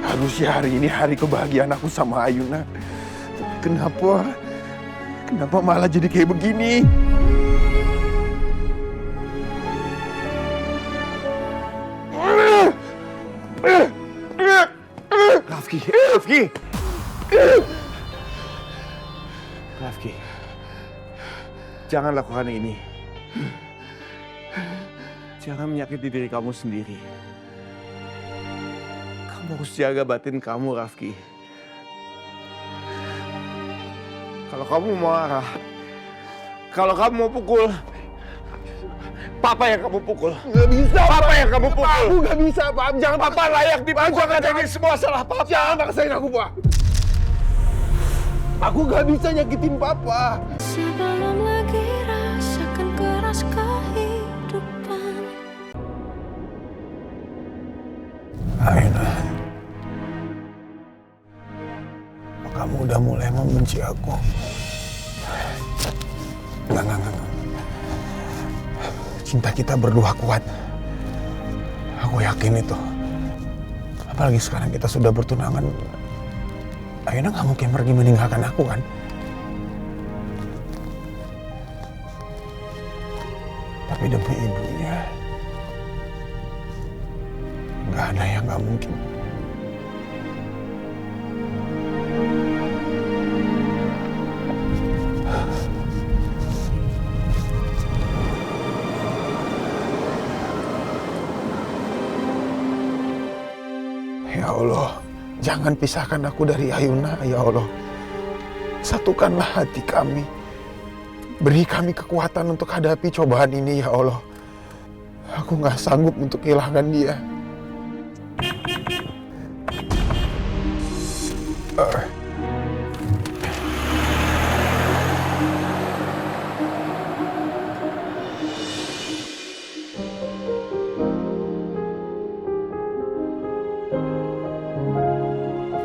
Harusnya hari ini hari kebahagiaan aku sama Ayuna. Kenapa malah jadi kayak begini? Rafki, jangan lakukan ini. Jangan menyakiti diri kamu sendiri. Kamu harus jaga batin kamu, Rafki. Kalau kamu mau marah, kalau kamu mau pukul, Papa yang kamu pukul. Nggak bisa, Papa yang kamu pukul. Aku nggak bisa, Pak. Jangan Papa layak dipukul. Karena ini semua salah Papa. Jangan paksain aku, Pak. Aku nggak bisa nyakitin Papa. Sebelum lagi rasakan keras kehidupan. Ayuna, kamu udah mulai membenci aku. Enggak. Cinta kita berdua kuat. Aku yakin itu. Apalagi sekarang kita sudah bertunangan. Ayuna nggak mungkin pergi meninggalkan aku kan? Tapi demi ibunya, nggak ada yang nggak mungkin. Ya Allah, jangan pisahkan aku dari Ayuna, ya Allah. Satukanlah hati kami. Beri kami kekuatan untuk hadapi cobaan ini, ya Allah. Aku nggak sanggup untuk kehilangan dia.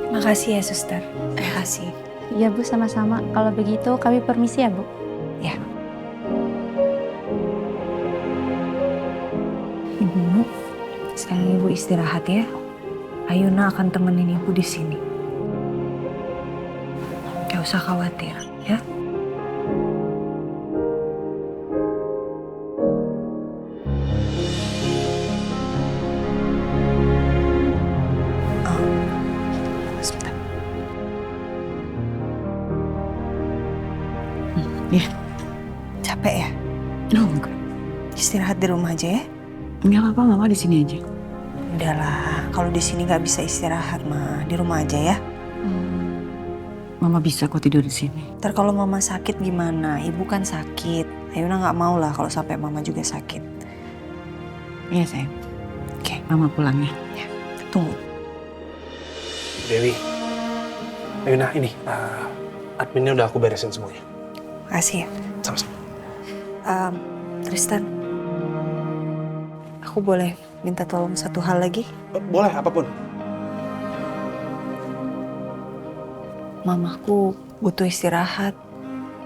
Makasih ya, Suster. Makasih. Iya Bu, sama-sama. Kalau begitu kami permisi ya Bu. Ya. Ibu, sekarang Ibu istirahat ya. Ayuna akan temenin Ibu di sini. Gak usah khawatir, ya. Sebentar. Ya. Capek ya? Oh, enggak. Istirahat di rumah aja ya. Enggak apa-apa, Mama di sini aja. Udahlah, kalau di sini nggak bisa istirahat mah di rumah aja ya. Mama bisa kok tidur di sini. Ntar kalau Mama sakit gimana? Ibu kan sakit. Ayuna nggak mau lah kalau sampai Mama juga sakit. Iya, sayang. Oke. Mama pulang ya. Ya, tunggu. Dewi, Ayuna ini, adminnya udah aku beresin semuanya. Makasih ya. Sama-sama. Tristan, aku boleh minta tolong satu hal lagi? Boleh, apapun. Mamaku butuh istirahat.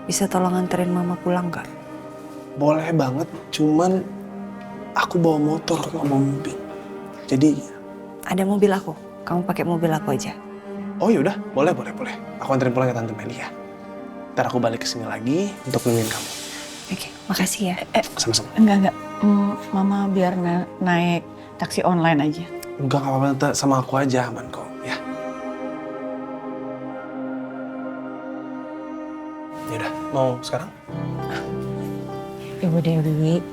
Bisa tolong anterin Mama pulang nggak? Boleh banget, cuman aku bawa motor, nggak bawa mobil. Jadi, Ada mobil aku. Kamu pakai mobil aku aja. oh yaudah, boleh. Aku anterin pulang ke Tante Meli ya. Ntar aku balik ke sini lagi untuk nemenin kamu. Oke, makasih ya. Sama-sama. Enggak. Mama biar naik taksi online aja. Enggak apa-apa, Tante. Sama aku aja, aman kok. Ya. Yaudah, mau sekarang? Ibu Dewi,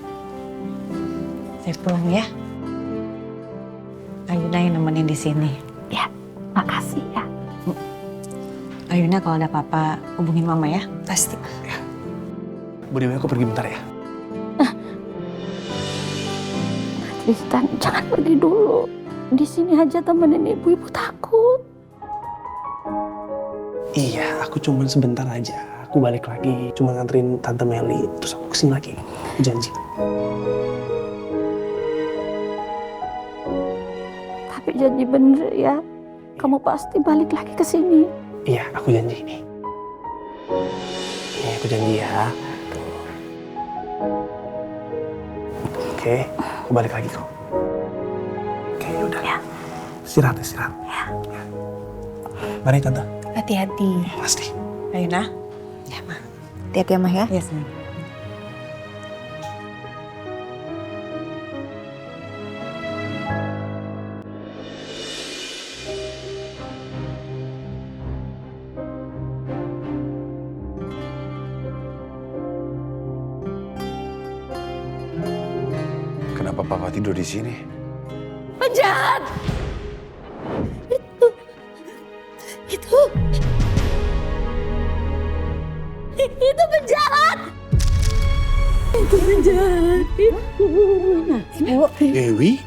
saya pulang ya. Ayuna yang nemenin di sini. Ya, makasih ya. Ayuna kalau ada apa-apa hubungin Mama ya. Pasti. Bu Dewi, aku pergi bentar ya. Tristan, jangan pergi dulu. Di sini aja temenin ibu takut. Iya, aku cuman sebentar aja. Aku balik lagi, cuma nganterin Tante Meli, terus aku kesini lagi. Aku janji. Tapi janji bener ya, kamu pasti balik lagi ke sini. Iya, aku janji ini. Ini aku janji ya. Tuh. Oke, aku balik lagi kok. Oke, yaudah. Ya. Istirahat. Mari tante. Hati-hati. Pasti. Ayuna? Ya, Ma. Hati-hati ya, Ma ya. Yes, ma'am. Kenapa papa tidur di sini? Penjahat! Itu penjahat! Itu penjahat! Ibu. Dewi?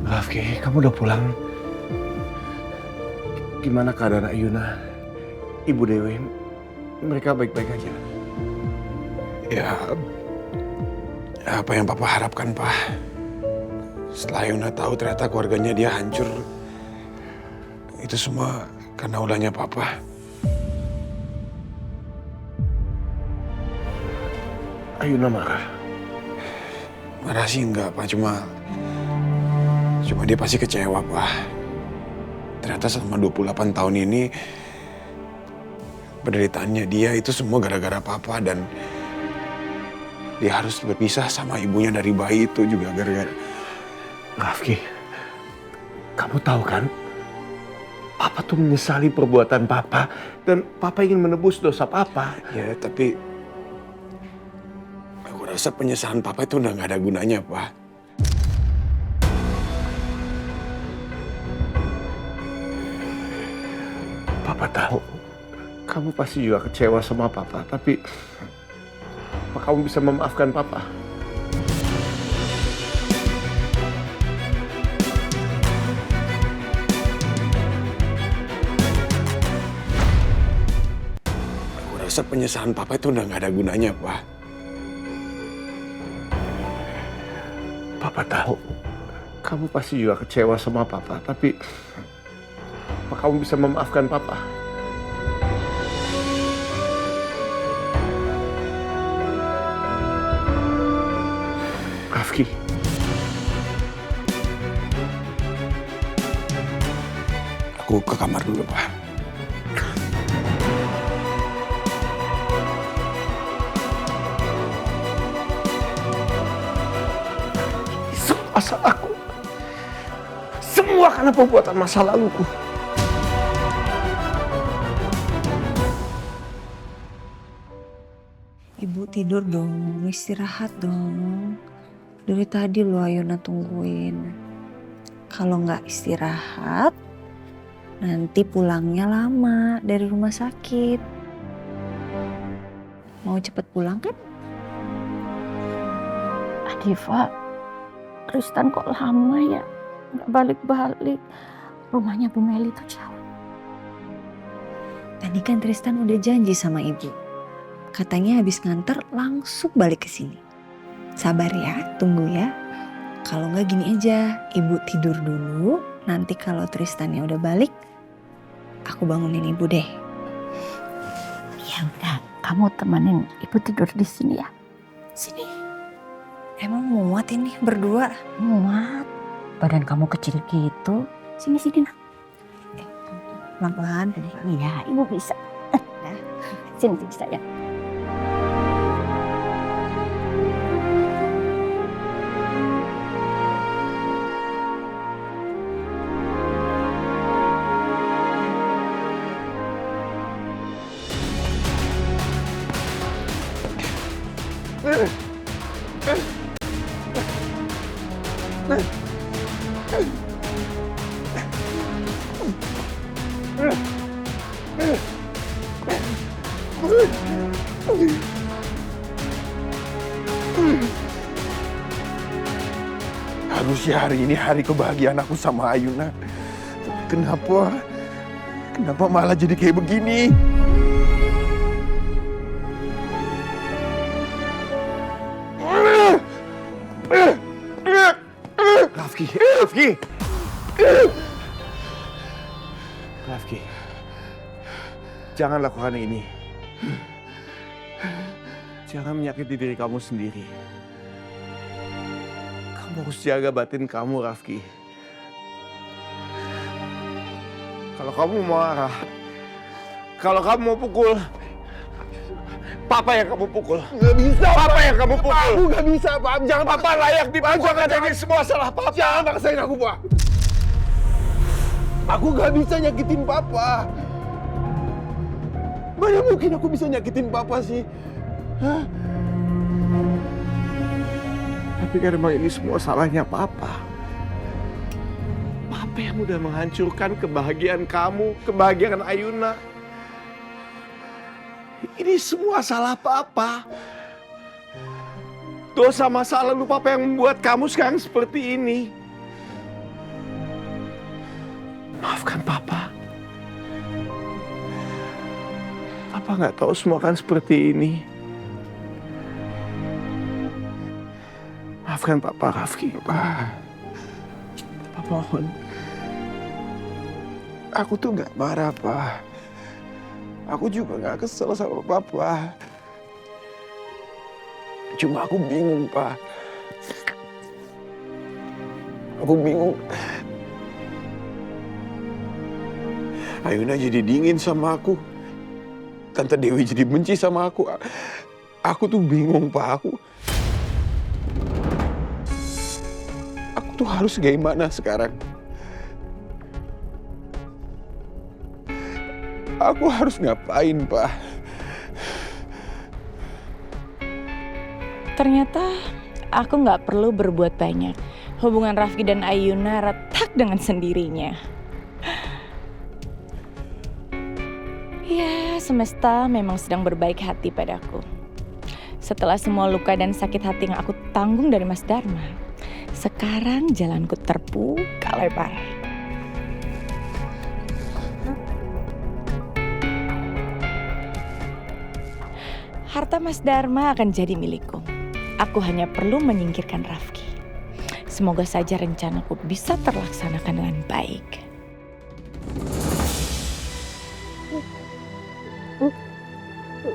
Rafki, kamu udah pulang? Gimana keadaan Ayuna? Ibu Dewi, mereka baik-baik aja? Ya, apa yang papa harapkan, Pak. Setelah Ayuna tahu ternyata keluarganya dia hancur, itu semua karena ulahnya papa. Ayuna marah? Marah sih enggak, Pak. Cuma dia pasti kecewa, Pak. Ternyata selama 28 tahun ini penderitaannya dia itu semua gara-gara papa, dan dia harus berpisah sama ibunya dari bayi itu juga gara-gara. Rafki, kamu tahu kan? Papa tuh menyesali perbuatan papa, dan papa ingin menebus dosa papa. Ya, tapi aku rasa penyesalan papa itu udah gak ada gunanya, Pak. Papa tahu, kamu pasti juga kecewa sama papa, tapi apa kamu bisa memaafkan papa? Aku rasa penyesalan papa itu udah gak ada gunanya, Pak. Papa tahu, kamu pasti juga kecewa sama papa, tapi apa kamu bisa memaafkan papa? Rafki. Aku ke kamar dulu, Pak. Semua salahku. Semua karena perbuatan masa laluku. Ibu tidur dong, istirahat dong. Dari tadi lo Ayuna tungguin. Kalau nggak istirahat, nanti pulangnya lama dari rumah sakit. Mau cepet pulang kan? Adifa, Tristan kok lama ya? Nggak balik-balik. Rumahnya Bu Meli tuh jauh. Tadi kan Tristan udah janji sama ibu. Katanya habis nganter langsung balik ke sini. Sabar ya, tunggu ya. Kalau nggak gini aja, ibu tidur dulu. Nanti kalau Tristannya udah balik, aku bangunin ibu deh. Ya udah, kamu temenin ibu tidur di sini ya. Sini. Emang muat ini berdua? Muat. Badan kamu kecil gitu. Sini nak. Pelan-pelan. Iya, ibu bisa. Sini sayang. Harusnya hari ini hari kebahagiaan aku sama Ayuna. Kenapa malah jadi kayak begini? Rafki. Jangan lakukan ini. Jangan menyakiti diri kamu sendiri. Kamu harus jaga batin kamu, Rafki. Kalau kamu mau marah, kalau kamu mau pukul, Papa yang kamu pukul. Nggak bisa, Papa yang kamu pukul. Aku nggak bisa, Pak. Jangan Papa layak dipukul. Ini semua salah Papa. Jangan paksain aku, Pak. Aku nggak bisa nyakitin Papa. Mana mungkin aku bisa nyakitin Papa sih? Hah? Tapi kan emang ini semua salahnya Papa. Papa yang udah menghancurkan kebahagiaan kamu, kebahagiaan Ayuna. Ini semua salah Papa. Dosa masa lalu Papa yang membuat kamu sekarang seperti ini. Maafkan Papa. Papa nggak tahu semua kan seperti ini. Maafkan Papa, Rafki. Pak, Papa mohon. aku tuh nggak marah, Pak. Aku juga nggak kesel sama Papa. Cuma aku bingung, Pak. Aku bingung. Ayuna jadi dingin sama aku. Tante Dewi jadi benci sama aku. Aku tuh bingung, Pak. Aku tuh harus gimana sekarang? Aku harus ngapain, Pak? Ternyata aku nggak perlu berbuat banyak. Hubungan Rafki dan Ayuna retak dengan sendirinya. Ya, semesta memang sedang berbaik hati padaku. Setelah semua luka dan sakit hati yang aku tanggung dari Mas Dharma, sekarang jalanku terbuka lebar. Harta Mas Dharma akan jadi milikku. Aku hanya perlu menyingkirkan Rafki. Semoga saja rencanaku bisa terlaksanakan dengan baik.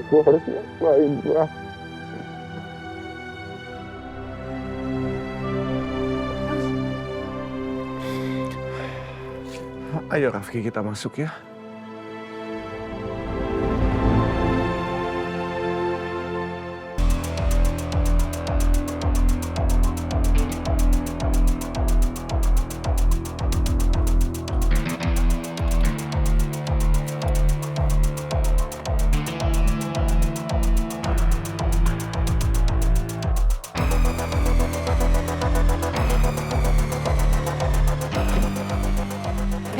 Aku harus ngapain, Pak? Ayo Rafki, kita masuk ya.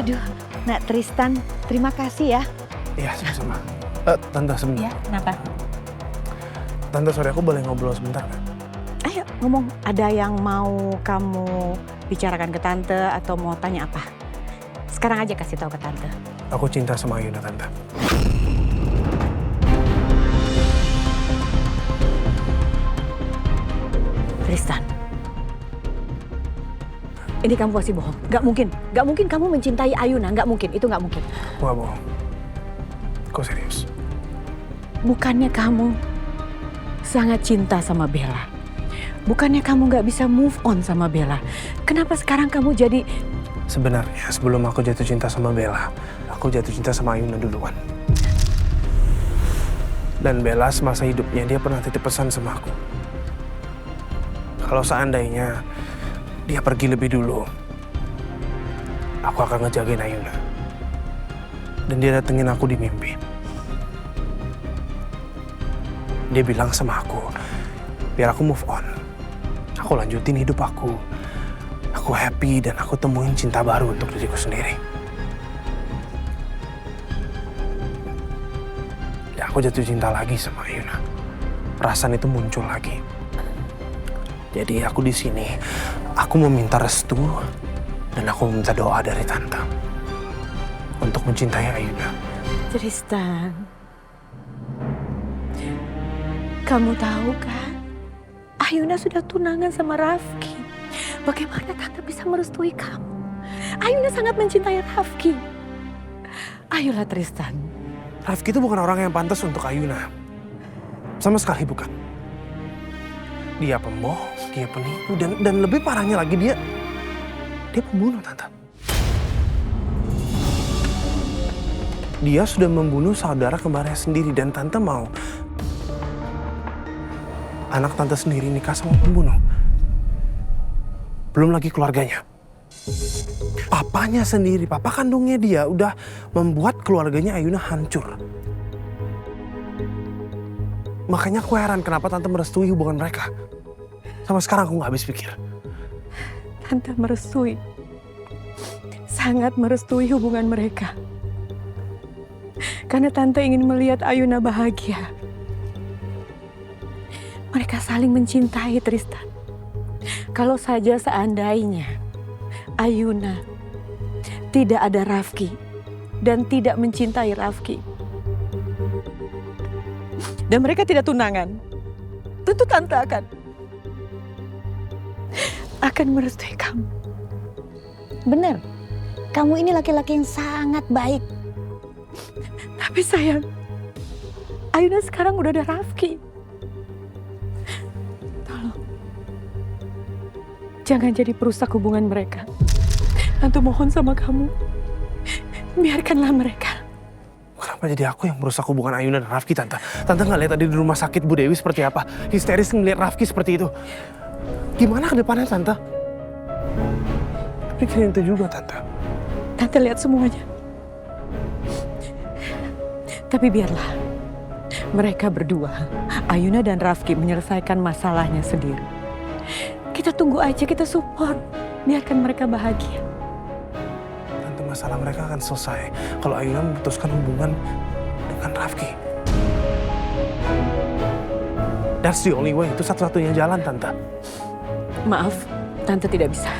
Aduh, Nak Tristan, terima kasih ya. Iya, sama-sama. Tante, sebentar. Ya, kenapa? Tante, sorry, aku boleh ngobrol sebentar nggak? Ayo ngomong, ada yang mau kamu bicarakan ke Tante atau mau tanya apa? Sekarang aja kasih tahu ke Tante. Aku cinta sama Ayuna, Tante. Tristan, ini kamu pasti bohong. Gak mungkin kamu mencintai Ayuna. Gak mungkin, itu gak mungkin. Aku nggak bohong. Aku serius. Bukannya kamu sangat cinta sama Bella? Bukannya kamu gak bisa move on sama Bella? Kenapa sekarang kamu jadi... Sebenarnya sebelum aku jatuh cinta sama Bella, aku jatuh cinta sama Ayuna duluan. Dan Bella semasa hidupnya dia pernah titip pesan sama aku. Kalau seandainya dia pergi lebih dulu, aku akan ngejagain Ayuna. Dan dia datengin aku di mimpi. Dia bilang sama aku, biar aku move on. Aku lanjutin hidup aku. Aku happy dan aku temuin cinta baru untuk diriku sendiri. Dan aku jatuh cinta lagi sama Ayuna. Perasaan itu muncul lagi. Jadi aku di sini, aku meminta restu dan aku meminta doa dari Tante untuk mencintai Ayuna. Tristan, kamu tahu kan? Ayuna sudah tunangan sama Rafki. Bagaimana Tante bisa merestui kamu? Ayuna sangat mencintai Rafki. Ayolah Tristan, Rafki itu bukan orang yang pantas untuk Ayuna. Sama sekali bukan. Dia pembohong, dia penipu, dan lebih parahnya lagi dia pembunuh, Tante. Dia sudah membunuh saudara kembarnya sendiri dan Tante mau anak Tante sendiri nikah sama pembunuh. Belum lagi keluarganya. Papanya sendiri, papa kandungnya dia udah membuat keluarganya Ayuna hancur. Makanya aku heran kenapa Tante merestui hubungan mereka. Sama sekarang aku gak habis pikir. Tante merestui. Sangat merestui hubungan mereka. Karena Tante ingin melihat Ayuna bahagia. Mereka saling mencintai, Tristan. Kalau saja seandainya Ayuna tidak ada Rafki dan tidak mencintai Rafki, dan mereka tidak tunangan, tentu Tante akan merestui kamu. Benar, kamu ini laki-laki yang sangat baik. Tapi sayang, Ayuna sekarang udah ada Rafki. Tolong, jangan jadi perusak hubungan mereka. Tante mohon sama kamu, biarkanlah mereka. Kenapa jadi aku yang merusak hubungan Ayuna dan Rafki, Tante? Tante nggak lihat tadi di rumah sakit Bu Dewi seperti apa? Histeris ngeliat Rafki seperti itu. Gimana ke depannya, Tante? Pikirin itu juga, Tante. Tante lihat semuanya. Tapi biarlah mereka berdua, Ayuna dan Rafki, menyelesaikan masalahnya sendiri. Kita tunggu aja, kita support. Biarkan mereka bahagia. Tante, masalah mereka akan selesai kalau Ayuna memutuskan hubungan dengan Rafki. That's the only way. Itu satu-satunya jalan, Tante. Maaf, Tante tidak bisa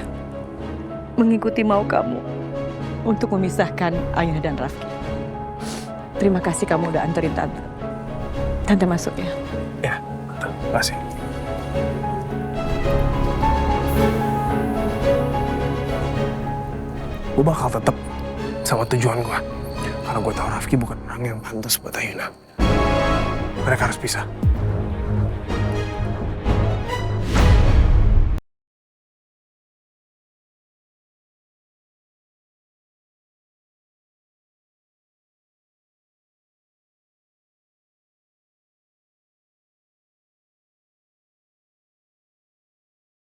mengikuti mau kamu untuk memisahkan Ayuna dan Rafki. Terima kasih kamu udah anterin Tante. Tante masuk ya. Ya, Tante. Terima kasih. Gue bakal tetap sama tujuan gue. Karena gue tahu Rafki bukan orang yang pantas buat Ayuna. Mereka harus pisah.